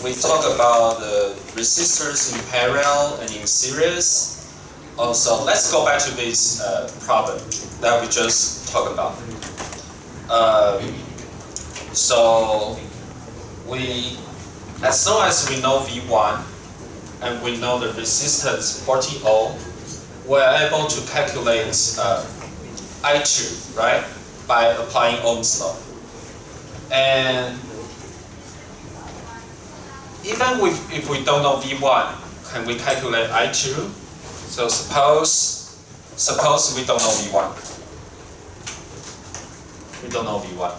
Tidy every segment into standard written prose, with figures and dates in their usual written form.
we talk about the resistors in parallel and in series. So let's go back to this problem that we just talked about. So as long as we know V1 and we know the resistance 40 ohm, we're able to calculate I2, right, by applying Ohm's law. And even if we don't know V1, can we calculate I2? So suppose we don't know V1. We don't know V1.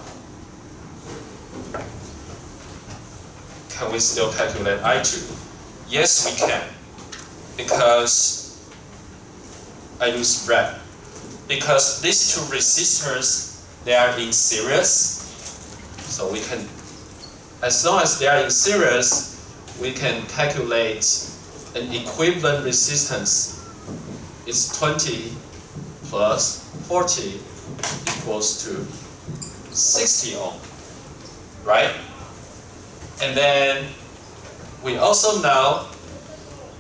Can we still calculate I2? Yes, we can. Because I use red. Because these two resistors, they are in series. So we can, as long as they are in series, we can calculate an equivalent resistance. It's 20 plus 40 equals to 60 ohm, right? And then we also know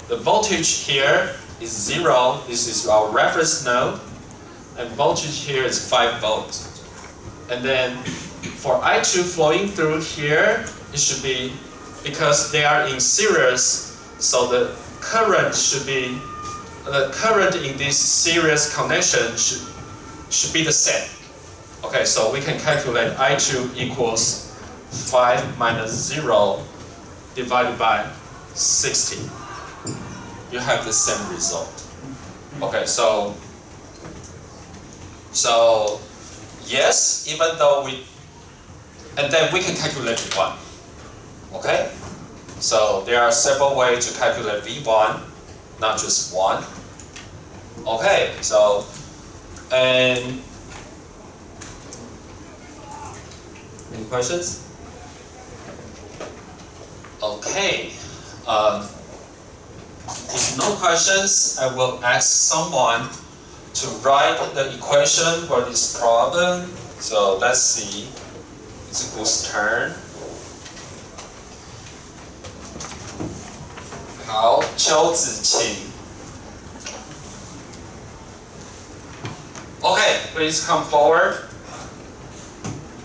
the voltage here is 0. This is our reference node. And voltage here is 5 volts. And then for I2 flowing through here, it should be, because they are in series, so the current should be, the current in this series connection should be the same. Okay, so we can calculate I2 equals 5 minus 0 divided by 60. You have the same result. Okay, so yes, even though and then we can calculate V1. Okay? So there are several ways to calculate V1, not just one. Okay, so, and any questions? Okay. If no questions, I will ask someone to write the equation for this problem. So let's see. It's whose turn? 好，邱子晴。Okay, please come forward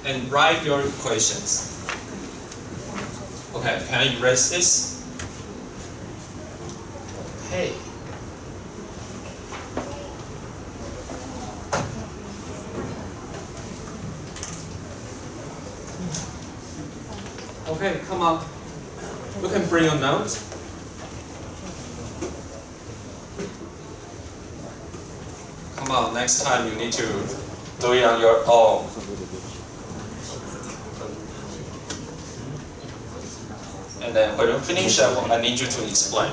and write your equations. Okay, can I erase this? Okay. Okay, come on. You can bring your notes. Come on, next time you need to do it on your own. And then when you finish, I need you to explain.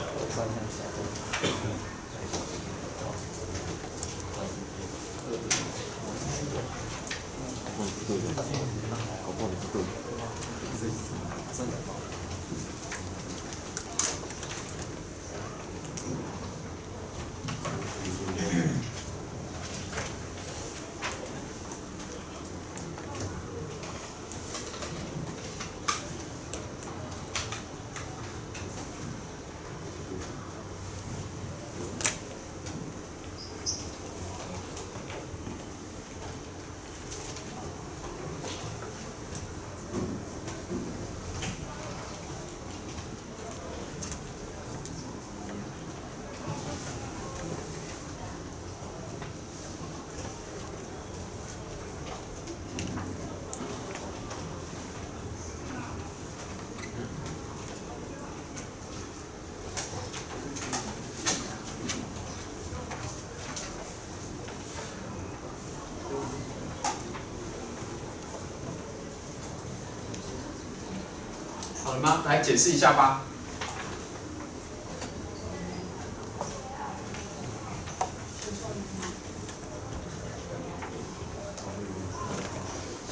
好了吗？来解释一下吧。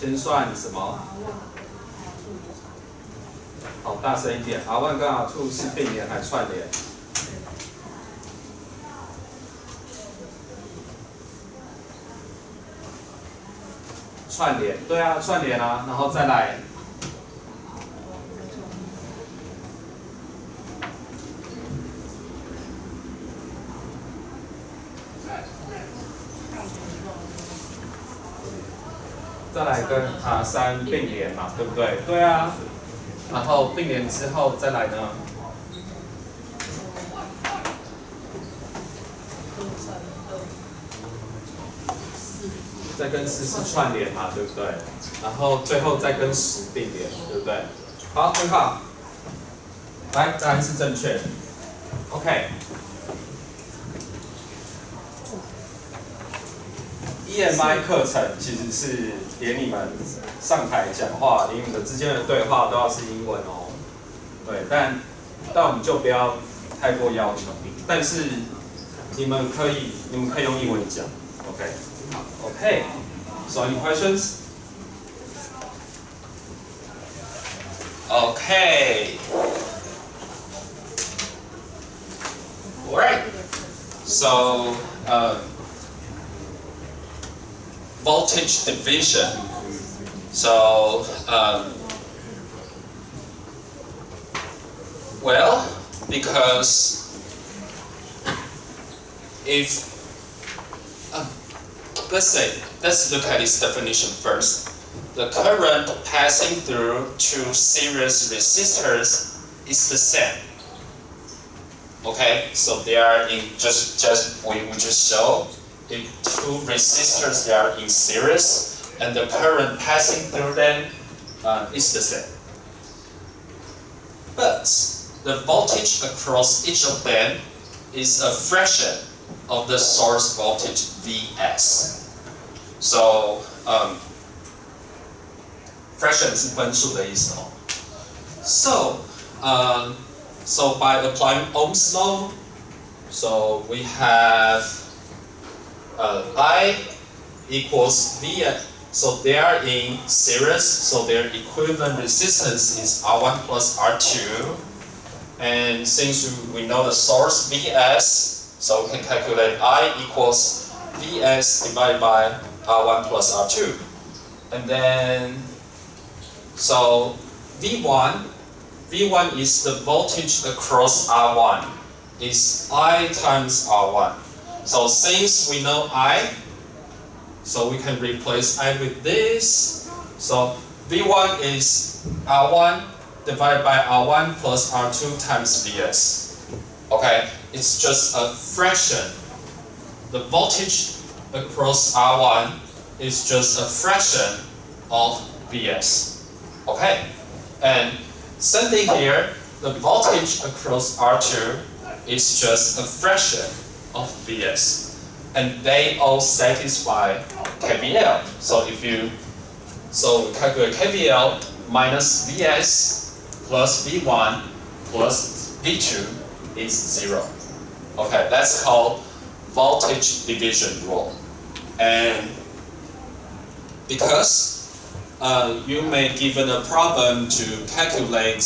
先算什么？好，大声一点。R1跟R2是并联还串联？串联，对啊，串联啊，然后再来。再来跟 R3并联嘛，对不对？对啊。然后并联之后再来呢？再跟14串联嘛，对不对？然后最后再跟10并联，对不对？好，很好。来，答案是正确的。OK。EMI 课程其实是连你们上台讲话，连你们之间的对话都要是英文哦。对，但我们就不要太过要求。但是你们可以用英文讲。OK。好 ，OK。So any questions? Okay. Alright. So, voltage division. So, well, because if let's look at its definition first. The current passing through two series resistors is the same. Okay, so they are in we just show if two resistors they are in series and the current passing through them is the same. But the voltage across each of them is a fraction of the source voltage Vs. So, fraction 是分数的意思哦。So by applying Ohm's law, so we have I equals V. So they are in series. So their equivalent resistance is R1 plus R2. And since we know the source Vs, so we can calculate I equals Vs divided by R1 plus R2. And then, so V1 is the voltage across R1, is I times R1. So since we know I, so we can replace I with this. So V1 is R1 divided by R1 plus R2 times Vs. Okay, it's just a fraction. The voltage across R1 is just a fraction of Vs. Okay, and same thing here, the voltage across R2 is just a fraction of Vs. And they all satisfy KVL. So we calculate KVL minus Vs plus V1 plus V2 is 0. Okay, that's called voltage division rule. And because you may given a problem to calculate,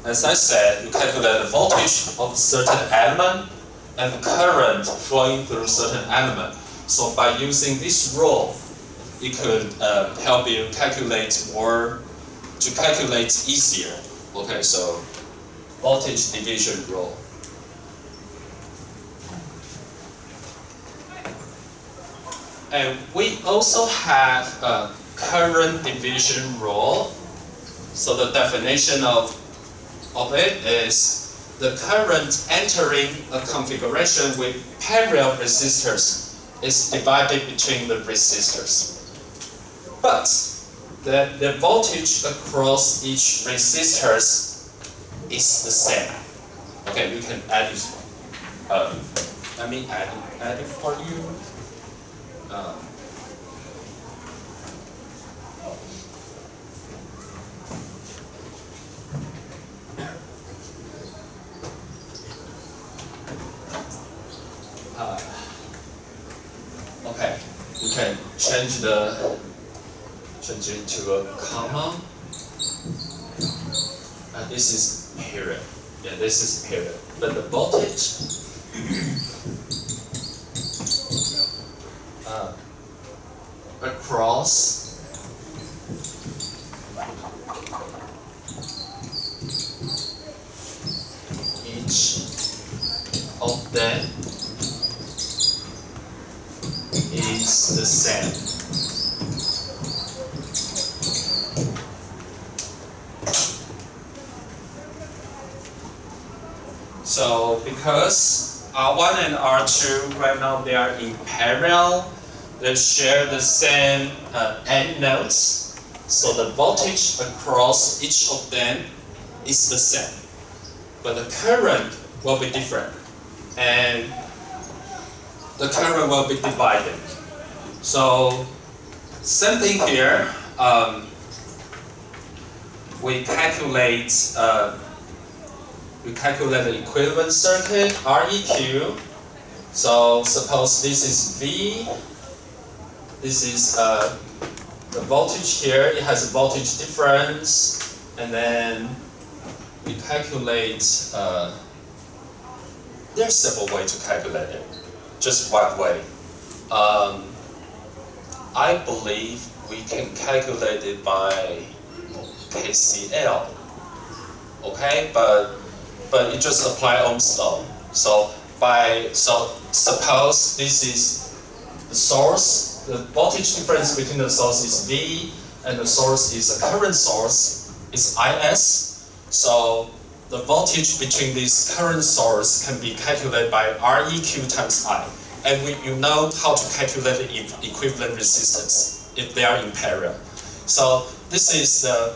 as I said, you calculate the voltage of a certain element and the current flowing through a certain element. So by using this rule, it could help you calculate easier. Okay, so voltage division rule. And we also have a current division rule. So the definition of it is the current entering a configuration with parallel resistors is divided between the resistors. But the voltage across each resistors is the same. Okay, you can add it. Let me add it for you. Okay, you can change it to a comma. This is period. Yeah, this is period. But the voltage across each of them is the same. So because R1 and R2 right now they are in parallel, they share the same end nodes, so the voltage across each of them is the same, but the current will be different, and the current will be divided. So same thing here. We calculate the equivalent circuit REQ. So suppose this is V. This is the voltage here. It has a voltage difference, and then we calculate. There's several ways to calculate it. Just one way. I believe we can calculate it by KCL. Okay, but it just apply Ohm's law. So suppose this is the source. The voltage difference between the source is V, and the source is a current source is IS. So the voltage between this current source can be calculated by REQ times I. And you know how to calculate the equivalent resistance if they are in parallel. So this is the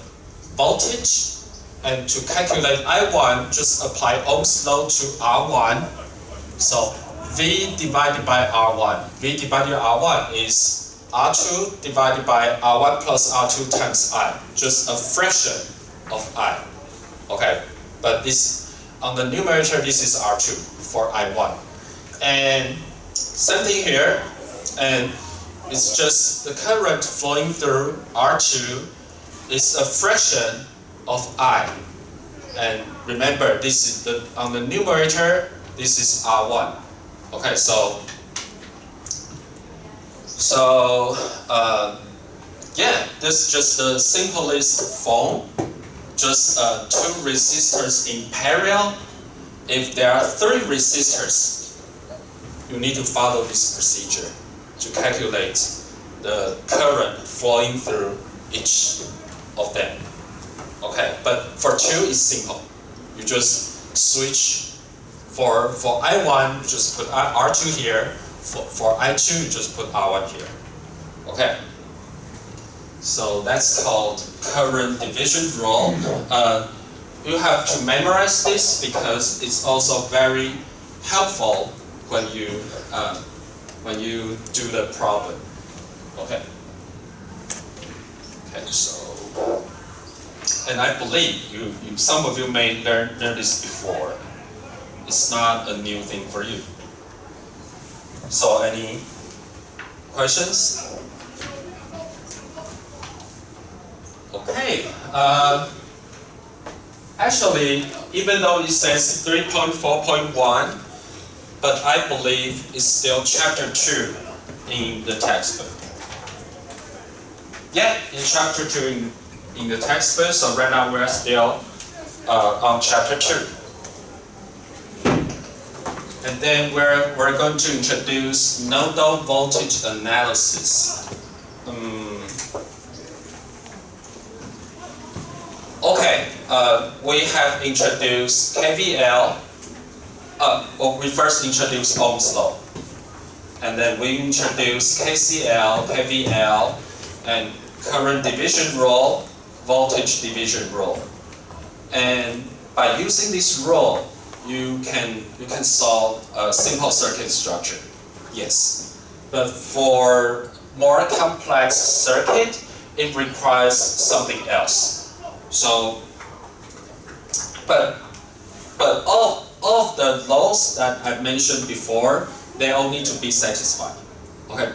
voltage, and to calculate I1, just apply Ohm's law to R1. So V divided by R1. V divided by R1 is R2 divided by R1 plus R2 times I. Just a fraction of I. Okay, but this on the numerator, this is R2 for I1. And same thing here, and it's just the current flowing through R2 is a fraction of I. And remember, this is on the numerator, this is R1. Okay, yeah, this is just the simplest form. Just two resistors in parallel. If there are three resistors, you need to follow this procedure to calculate the current flowing through each of them. Okay, but for two, it's simple. You just switch. For I1, you just put R2 here. For I2, you just put R1 here. Okay. So that's called current division rule. You have to memorize this because it's also very helpful when you do the problem. Okay. Okay. So, and I believe some of you may learn this before. It's not a new thing for you. So, any questions? Okay. Actually, even though it says 3.4.1, but I believe it's still chapter 2 in the textbook. Yeah, in chapter 2 in the textbook, so right now we're still on chapter 2. And then we're going to introduce nodal voltage analysis. Okay, we have introduced KVL. We first introduced Ohm's law, and then we introduced KCL, KVL, and current division rule, voltage division rule. And by using this rule, you can solve a simple circuit structure. Yes, but for more complex circuit, it requires something else. So, but all of the laws that I mentioned before, they all need to be satisfied. Okay,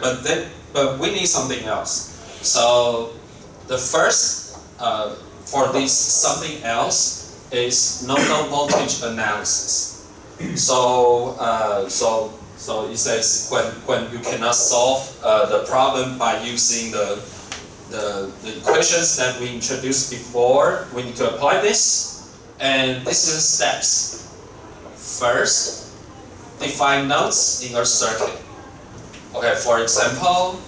but we need something else. So the first for this something else is nodal voltage analysis. So it says when you cannot solve the problem by using the equations that we introduced before, we need to apply this, and this is steps. First, define nodes in a circuit. Okay, for example,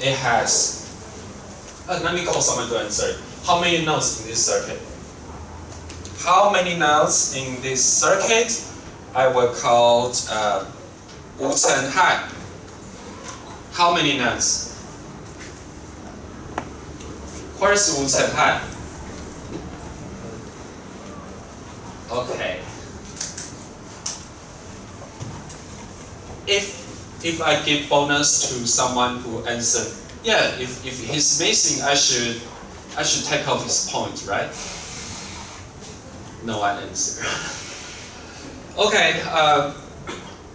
it has Let me call someone to answer. How many nodes in this circuit? How many nodes in this circuit? I will call Wu Chen Han. How many nodes? Where's Wu Chen Han? Okay. If I give bonus to someone who answered, yeah, if he's missing, I should take off his point, right? No one answer. Okay.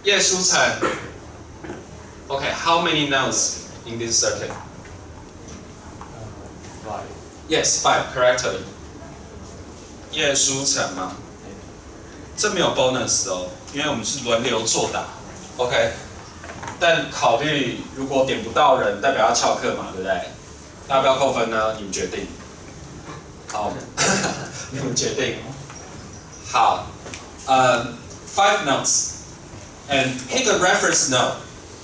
Yes, Shu Chen. Okay, how many nodes in this circuit? 5. Yes, 5 correctly. 叶舒成吗？这没有 bonus 哦，因为我们是轮流作答。OK， 但考虑如果点不到人，代表要翘课嘛，对不对？要不要扣分呢？你们决定。好，你们决定。好，5 nodes and pick a reference node.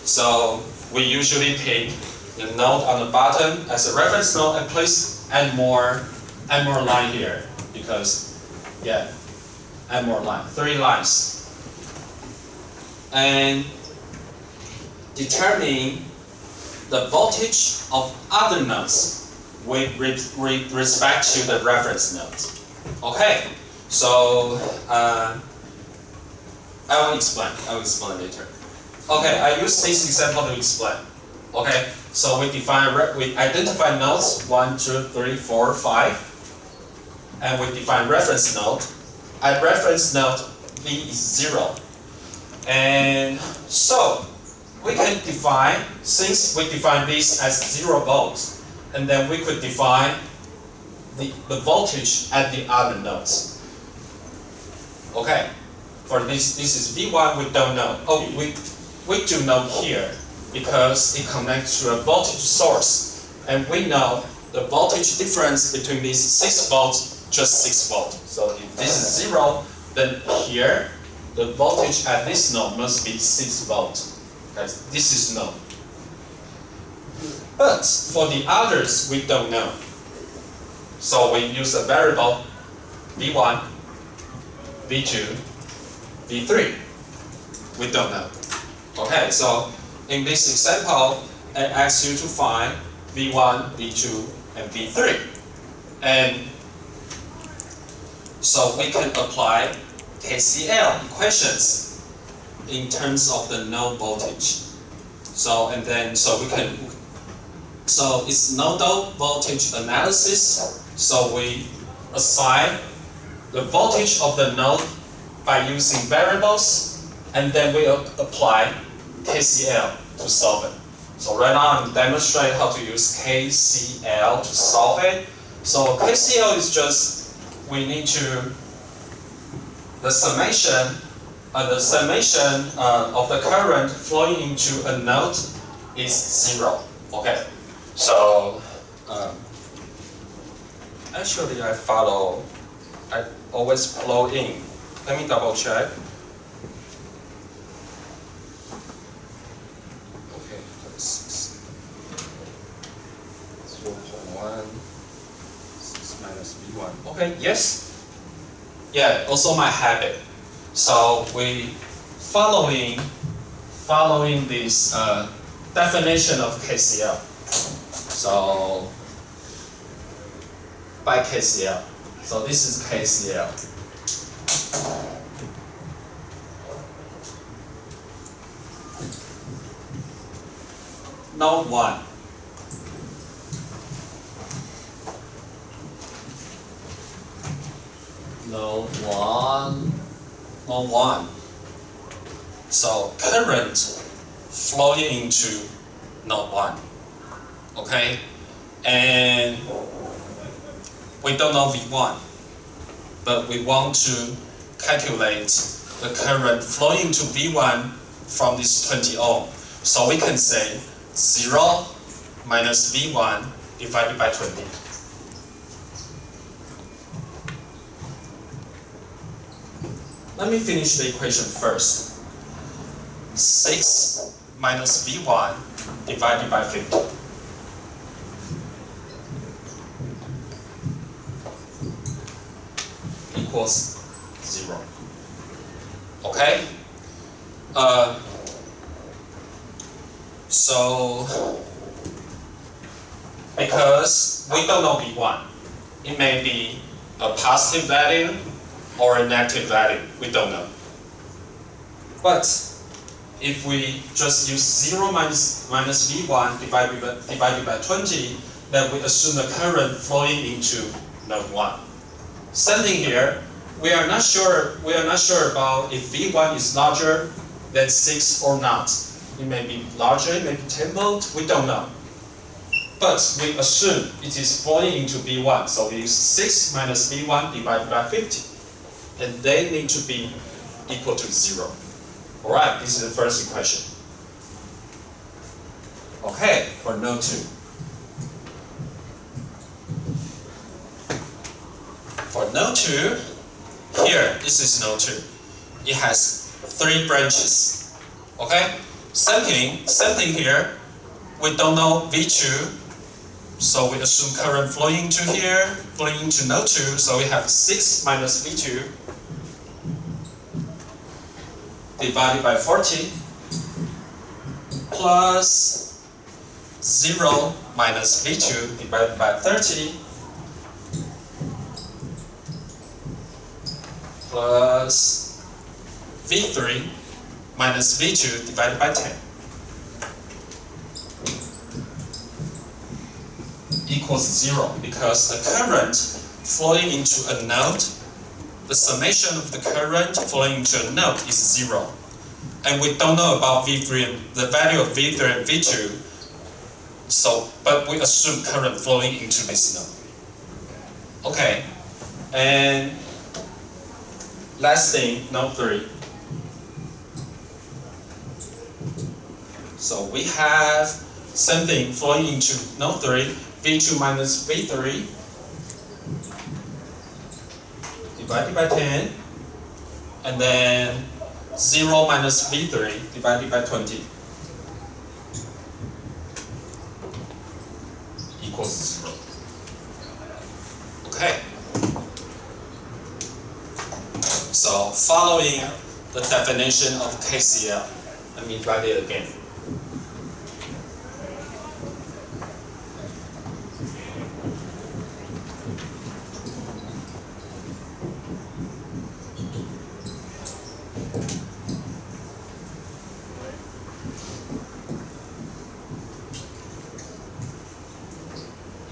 So we usually pick the node on the bottom as a reference node and place add more line here because add more line, 3 lines. And determine the voltage of other nodes with respect to the reference nodes. Okay, so I will explain later. Okay, I use this example to explain. Okay, so we identify nodes 1, 2, 3, 4, 5, and we define reference node. At reference node, V is 0. And so we can define, since we define this as 0 volts, and then we could define the voltage at the other nodes. Okay, for this is V1, we don't know. Oh, we do know here because it connects to a voltage source, and we know the voltage difference between these 6 volts, just 6 volts. So if this is 0, then here the voltage at this node must be 6 volts. Because this is known. But for the others, we don't know. So we use a variable V1, V2, V3. We don't know. Okay, so in this example, I ask you to find V1, V2, and V3. And so we can apply KCL equations in terms of the node voltage. So it's nodal voltage analysis. So we assign the voltage of the node by using variables, and then we apply KCL to solve it. So right now I'm demonstrating how to use KCL to solve it. So KCL is just the summation of the current flowing into a node is 0. Okay, so actually I always flow in. Let me double check. Okay, 0.1 6 minus V1. Okay, yes. Yeah, also my habit. So we following this definition of KCL. So by KCL. So this is KCL. Node 1. Node 1. So current flowing into node 1. Okay? And we don't know V1, but we want to calculate the current flowing to V1 from this 20 ohm. So we can say 0 minus V1 divided by 20. Let me finish the equation first. 6 minus V1 divided by 50. equals 0. Okay? So, because we don't know V1, it may be a positive value or a negative value. We don't know. But if we just use 0 minus V1 divided by 20, then we assume the current flowing into node 1. Same thing here. We are not sure about if V1 is larger than 6 or not. It may be larger, it may be 10 volts, we don't know. But we assume it is flowing into V1, so we use 6 minus V1 divided by 50. And they need to be equal to 0. Alright, this is the first equation. Okay, for node 2. For node 2, here, this is node 2. It has 3 branches. Okay? Same thing here. We don't know V2, so we assume current flowing into here, flowing into node 2, so we have 6 minus V2 divided by 40 plus 0 minus V2 divided by 30 plus V3 minus V2 divided by 10 equals 0, because the current flowing into a node, the summation of the current flowing into a node is 0. And we don't know about V3, the value of V3 and V2, but we assume current flowing into this node. Okay, and last thing, node 3. So we have same thing flowing into node 3, V2 minus V3 divided by 10, and then 0 minus V3 divided by 20 equals 0. Okay. So following the definition of KCL, let me write it again.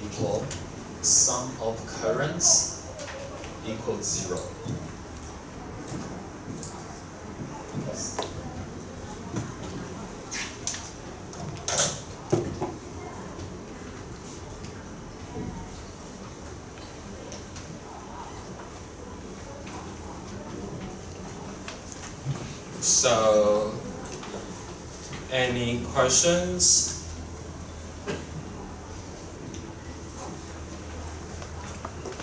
Equal sum of currents equals 0. So, any questions?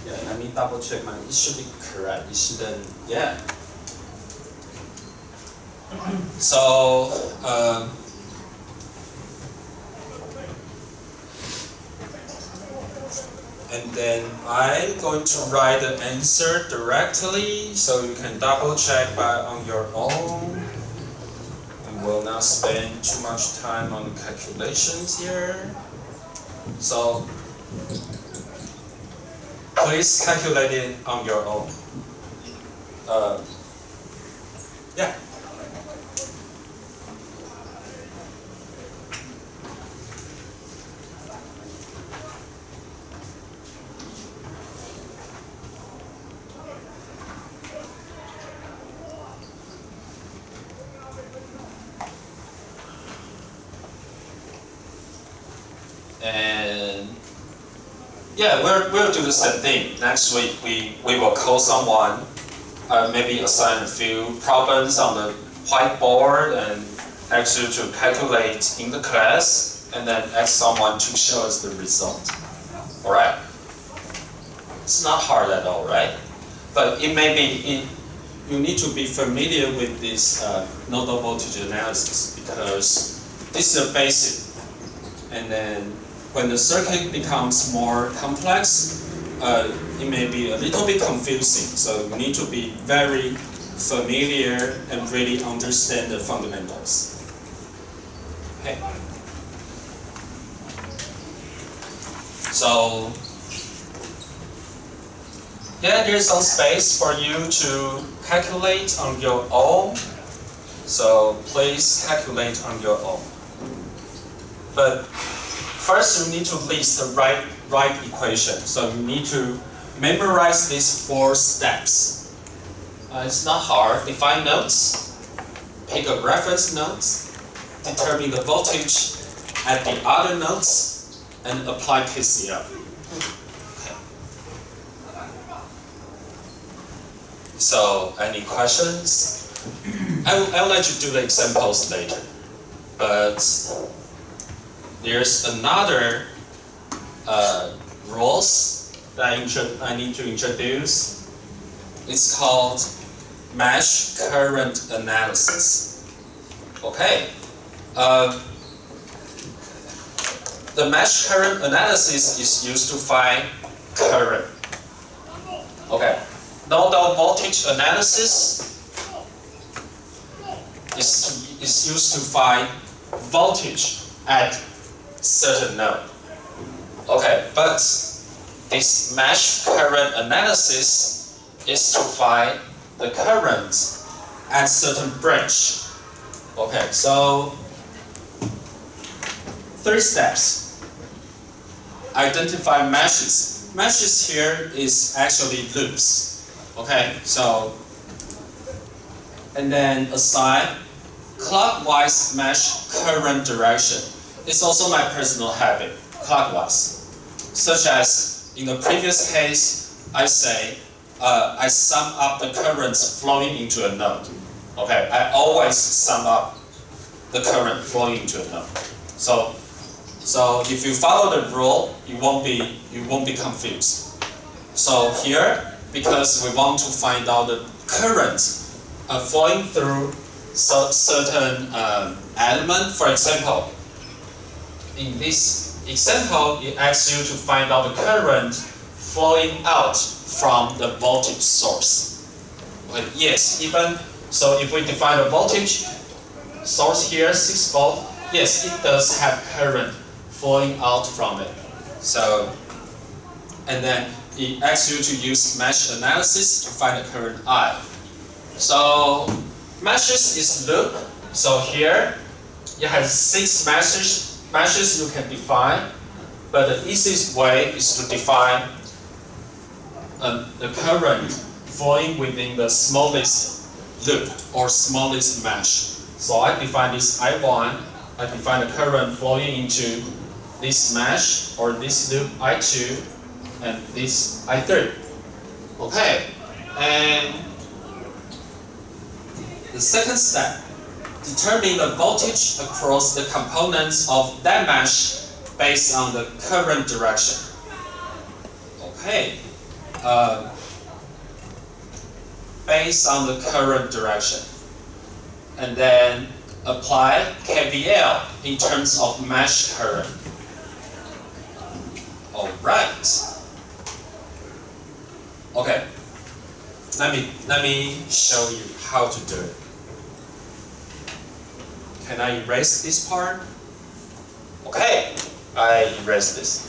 Yeah, let me double check mine. It should be correct. It shouldn't, yeah. So, and then I'm going to write the answer directly, so you can double check on your own. We will not spend too much time on calculations here. So please calculate it on your own. Yeah. And yeah, we'll do the same thing. Next week we will call someone, maybe assign a few problems on the whiteboard and ask you to calculate in the class, and then ask someone to show us the result. Alright? It's not hard at all, right? But it may be, you need to be familiar with this nodal voltage analysis, because this is a basic. And then when the circuit becomes more complex, it may be a little bit confusing. So you need to be very familiar and really understand the fundamentals. Okay. So yeah, there's some space for you to calculate on your own. So please calculate on your own. But first you need to list the right equation. So you need to memorize these 4 steps. It's not hard. Define nodes, pick a reference node, determine the voltage at the other nodes, and apply KCL. Okay. So, any questions? I'll let you do the examples later. But there's another rules that I need to introduce. It's called mesh current analysis. Okay. The mesh current analysis is used to find current. Okay. Nodal voltage analysis is used to find voltage at certain node. Okay, but this mesh current analysis is to find the current at certain branch. Okay, so 3 steps. Identify meshes. Meshes here is actually loops. Okay, so and then assign clockwise mesh current direction. It's also my personal habit, clockwise. Such as in the previous case, I say I sum up the currents flowing into a node. Okay, I always sum up the current flowing into a node. So if you follow the rule, you won't be confused. So here, because we want to find out the current flowing through certain element, for example, in this example, it asks you to find out the current flowing out from the voltage source. But yes, even so, if we define the voltage source here, 6 volt, yes, it does have current flowing out from it. So, and then it asks you to use mesh analysis to find the current I. So, meshes is loop. So here, it has 6 meshes you can define. But the easiest way is to define the current flowing within the smallest loop or smallest mesh. So I define this I1, I define the current flowing into this mesh or this loop I2 and this I3. Okay, and the second step, determine the voltage across the components of that mesh based on the current direction. Okay, based on the current direction. And then apply KVL in terms of mesh current. Alright. Okay. Let me show you how to do it. Can I erase this part? Okay, I erase this.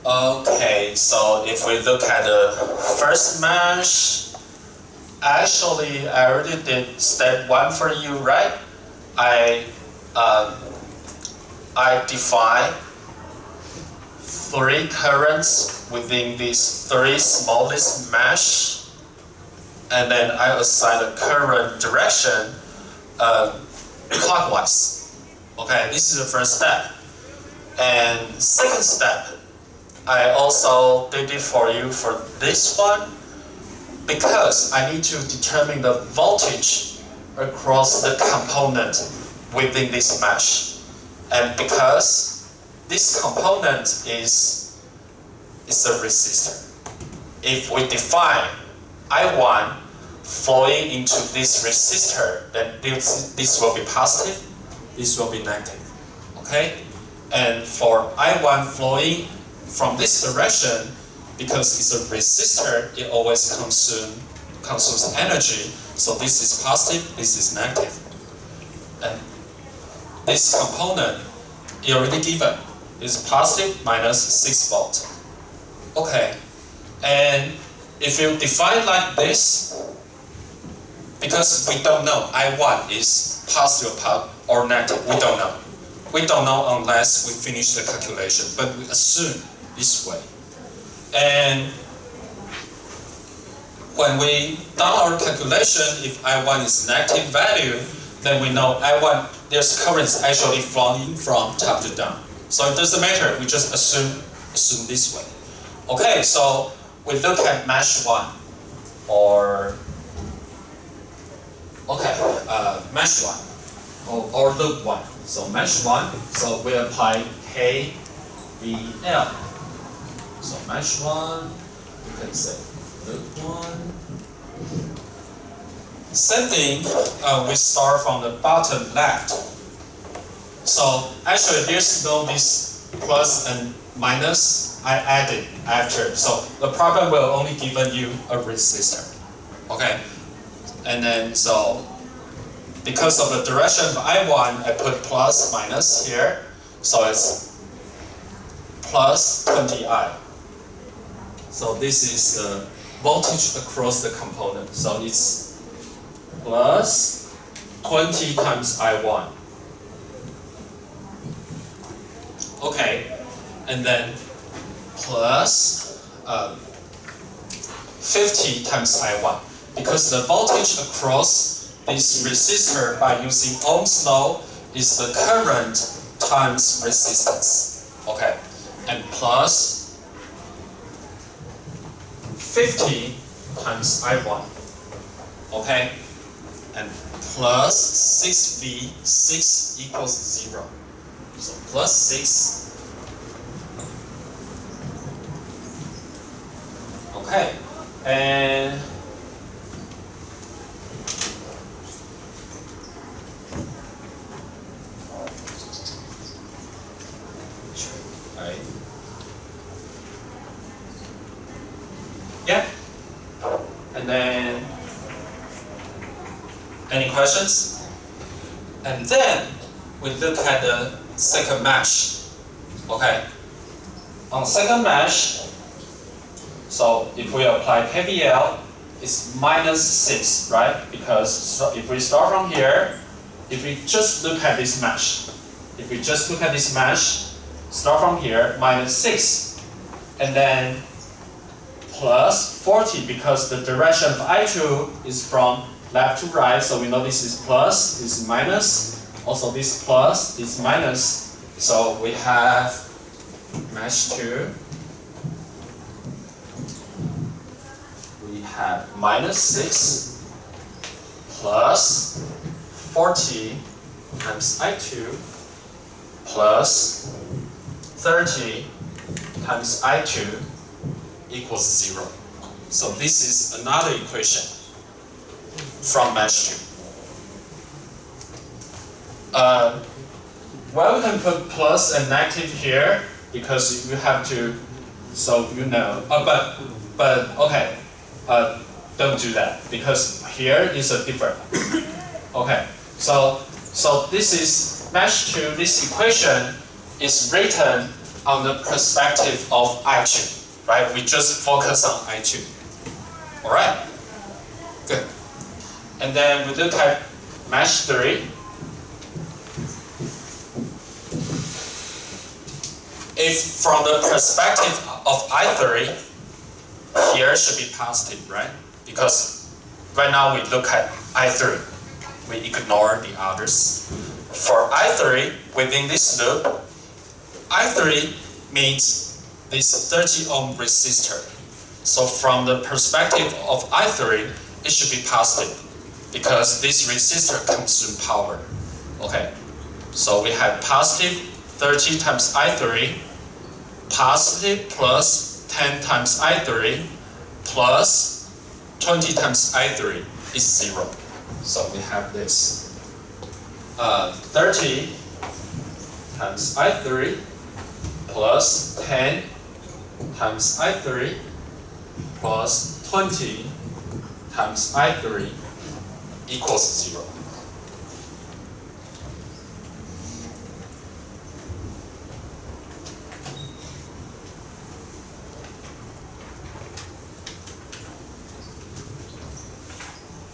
Okay, so if we look at the first mesh, actually I already did step 1 for you, right? I define 3 currents within these 3 smallest mesh, and then I assign the current direction clockwise. Okay, this is the first step. And second step, I also did it for you for this one because I need to determine the voltage across the component within this mesh. And because this component is a resistor. If we define I1 flowing into this resistor, then this will be positive, this will be negative. Okay? And for I1 flowing from this direction, because it's a resistor, it always consumes energy. So this is positive, this is negative. And this component is already given. It's positive minus 6 volt. Okay. And if you define like this, because we don't know I1 is positive or negative, we don't know. We don't know unless we finish the calculation, but we assume this way. And when we done our calculation, if I1 is negative value, then we know I1, there's currents actually flowing from top to down. So it doesn't matter, we just assume this way. Okay, so we look at mesh 1, or, okay, mesh 1, or loop 1. So mesh 1, so we apply KVL. So mesh 1, you can say loop 1. Same thing, we start from the bottom left. So actually there's no this plus and minus, I added after. So the problem will only given you a resistor. Okay? And then so because of the direction of I1, I put plus minus here. So it's plus 20I. So this is the voltage across the component. So it's plus 20 times I1. Okay, and then plus 50 times I1. Because the voltage across this resistor by using Ohm's law is the current times resistance. Okay, and plus 50 times I1. Okay, and plus 6V, 6 equals 0. So plus 6. Okay, and right. Yeah. And then any questions? And then we look at the second mesh. Okay. On second mesh, so if we apply KVL, it's minus 6, right? Because if we start from here, if we just look at this mesh, start from here, minus 6, and then plus 40, because the direction of I2 is from left to right, so we know this is plus, this is minus, also this plus, this minus, so we have mesh 2, we have minus 6 plus 40 times I2 plus 30 times I2 equals 0. So this is another equation from mesh 2. Well, we can put plus and negative here because you have to, so you know. But okay, don't do that because here is a different. Okay, so this is mesh 2. This equation is written on the perspective of I2, right? We just focus on I2. All right, good. And then we look at mesh 3. If from the perspective of I3, here should be positive, right? Because right now we look at I3. We ignore the others. For I3, within this loop, I3 means this 30 ohm resistor. So from the perspective of I3, it should be positive because this resistor consumes power. Okay, so we have positive 30 times I3 positive plus 10 times I3 plus 20 times I3 is 0. So we have this 30 times I3 plus 10 times I3 plus 20 times I3 equals 0.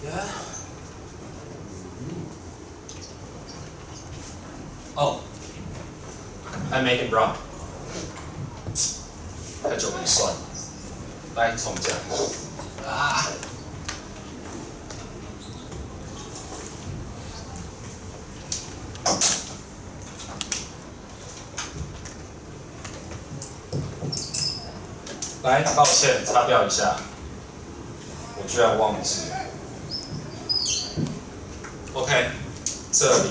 Yeah. Oh, I made it wrong. 太久没算，来重讲。啊。来，抱歉，擦掉一下，我居然忘记了。OK， 这里。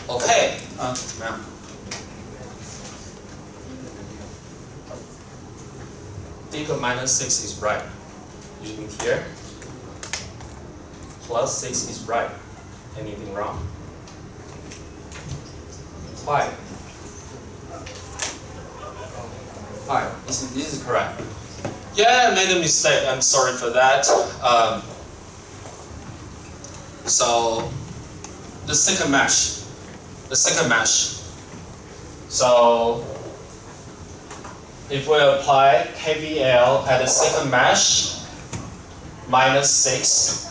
OK， 怎么样？ 第一个 -6 is right. Using here. +6 is right. Anything wrong? Why? Why? This is correct. Yeah, I made a mistake. I'm sorry for that. So the second mesh. So if we apply KVL at the second mesh, -6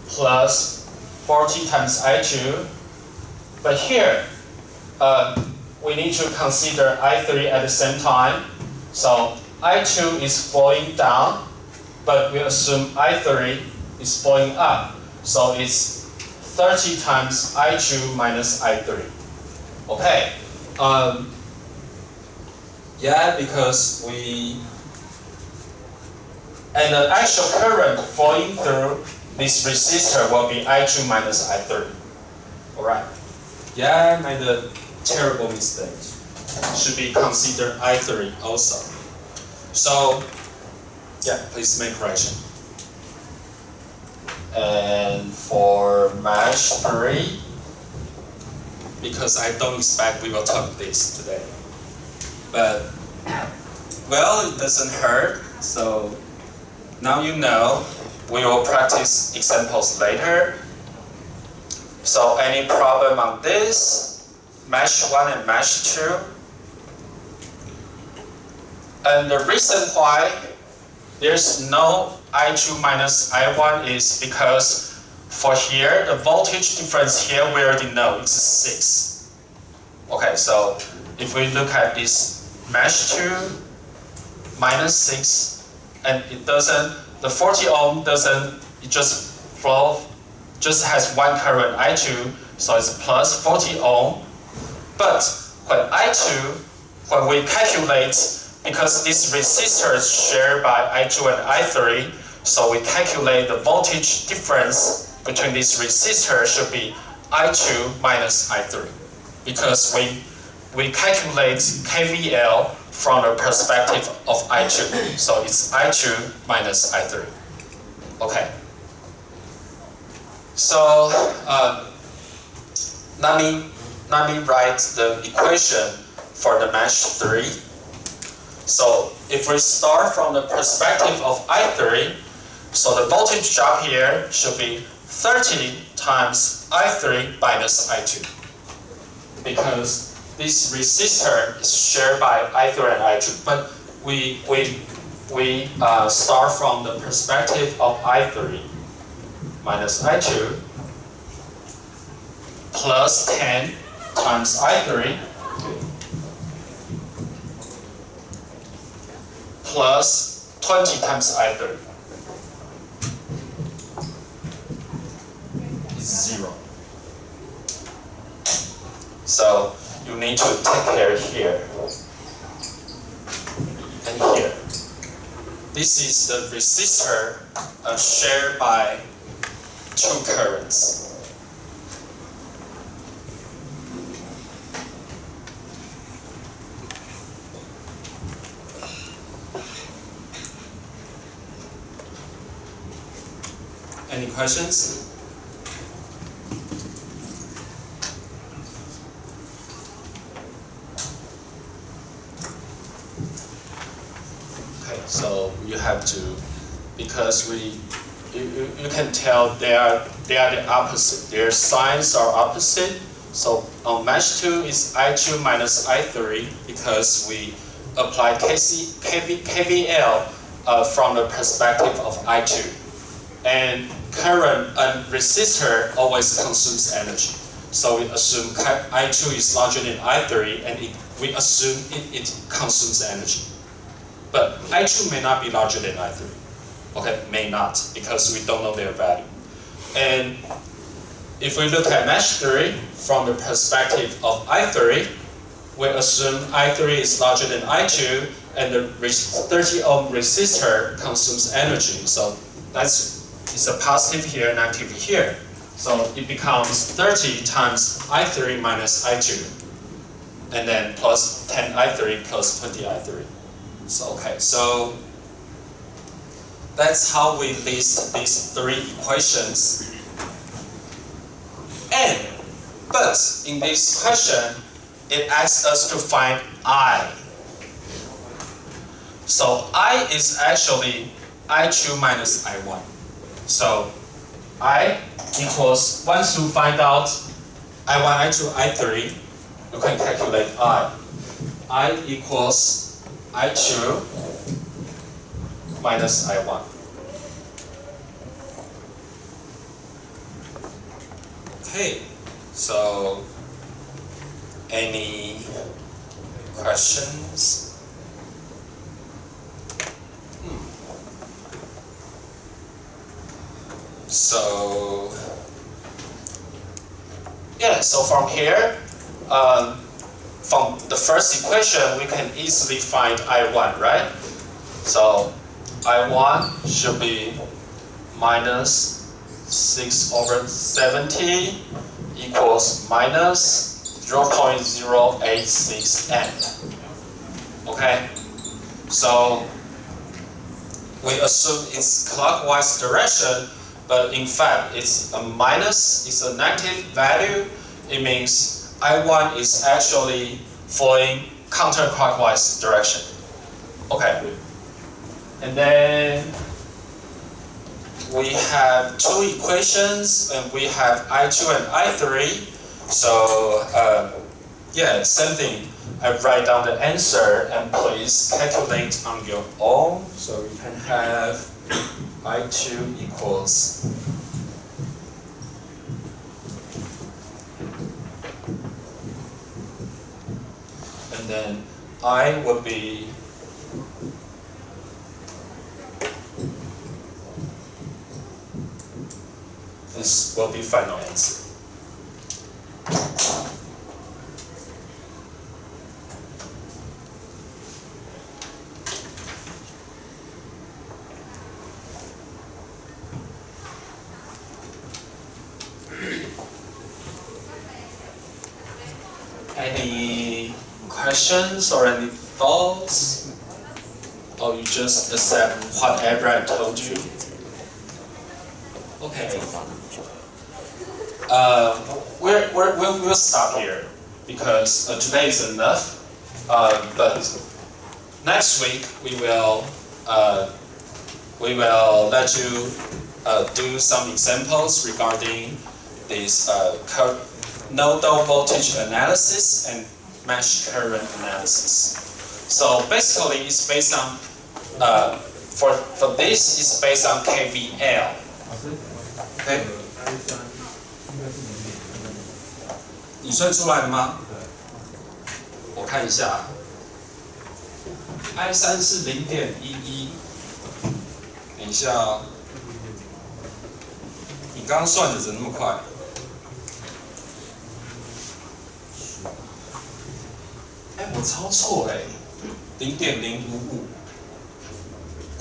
plus 40 times I2. But here, we need to consider I3 at the same time. So I2 is falling down, but we assume I3 is falling up. So it's 30 times I2 minus I3. Okay. Yeah, because and the actual current flowing through this resistor will be I2 minus I3. Alright. Yeah, I made a terrible mistake. Should be considered I3 also. So, yeah, please make correction. And for mesh 3, because I don't expect we will talk this today. But, well, it doesn't hurt, so now you know. We will practice examples later. So any problem on this, mesh 1 and mesh 2? And the reason why there's no I2 minus I1 is because for here, the voltage difference here we already know it's 6. Okay, so if we look at this mesh 2 minus 6, and it doesn't, the 40 ohm doesn't, it just flow, just has one current I2, so it's plus 40 ohm. But when I2, when we calculate, because this resistor is shared by I2 and I3, so we calculate the voltage difference between this resistor should be I2 minus I3, because we calculate KVL from the perspective of I2. So it's I2 minus I3. Okay. So let me write the equation for the mesh 3. So if we start from the perspective of I3, so the voltage drop here should be 30 times I3 minus I2. Because this resistor is shared by I3 and I2, but we start from the perspective of I3 minus I2 plus 10 times I3 plus 20 times I3 is 0. So you need to take care here and here. This is the resistor shared by two currents. Any questions? Okay, so you have to, because you can tell they are the opposite. Their signs are opposite. So on mesh 2 is I2 minus I3 because we apply KVL from the perspective of I2. And current and resistor always consumes energy. So we assume I2 is larger than I3 and we assume it consumes energy. But I2 may not be larger than I3. Okay, may not, because we don't know their value. And if we look at mesh 3 from the perspective of I3, we assume I3 is larger than I2 and the 30 ohm resistor consumes energy. So it's a positive here, negative here. So it becomes 30 times I3 minus I2. And then plus 10 I3 plus 20 I3. So okay, so that's how we list these three equations. But in this question, it asks us to find I. So I is actually I2 minus I1. So I equals, once you find out I1, I2, I3, you can calculate I. I equals I2 minus I1. Okay, so any questions? So yeah, so from here, from the first equation, we can easily find I1, right? So I1 should be minus 6 over 70 equals minus 0.086 amp. Okay, so we assume it's clockwise direction, but in fact it's a minus, it's a negative value. It means I1 is actually flowing counterclockwise direction. Okay, and then we have two equations, and we have I2 and I3. So yeah, same thing. I write down the answer, and please calculate on your own. So you can have I2 equals and then I would be this will be final answer. Any questions or any thoughts? Or you just accept whatever I told you? Okay. We'll stop here because today is enough. But next week we will let you do some examples regarding this nodal voltage analysis and mesh current analysis. So basically, it's based on for this, it's based on KVL. Okay. 你算出来了吗？我看一下 ，I3 是0.11。等一下哦，你刚刚算的怎么那么快？哎，我抄错嘞，0.055。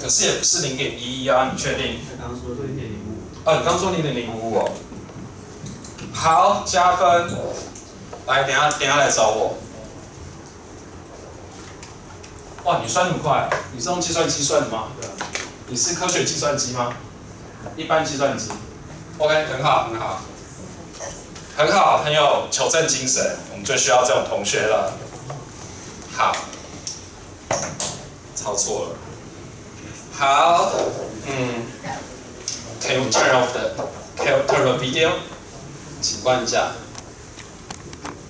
可是也不是0.11啊，你确定？刚刚说0.05。哦，你刚说0.055哦。好，加分。来，等一下来找我。哇，你算那么快，你是用计算机算的吗？对啊。你是科学计算机吗？一般计算机。OK， 很好，很好，很好，很有求证精神，我们最需要这种同学了。好，抄错了。好，Can you turn off the video？ 请关一下。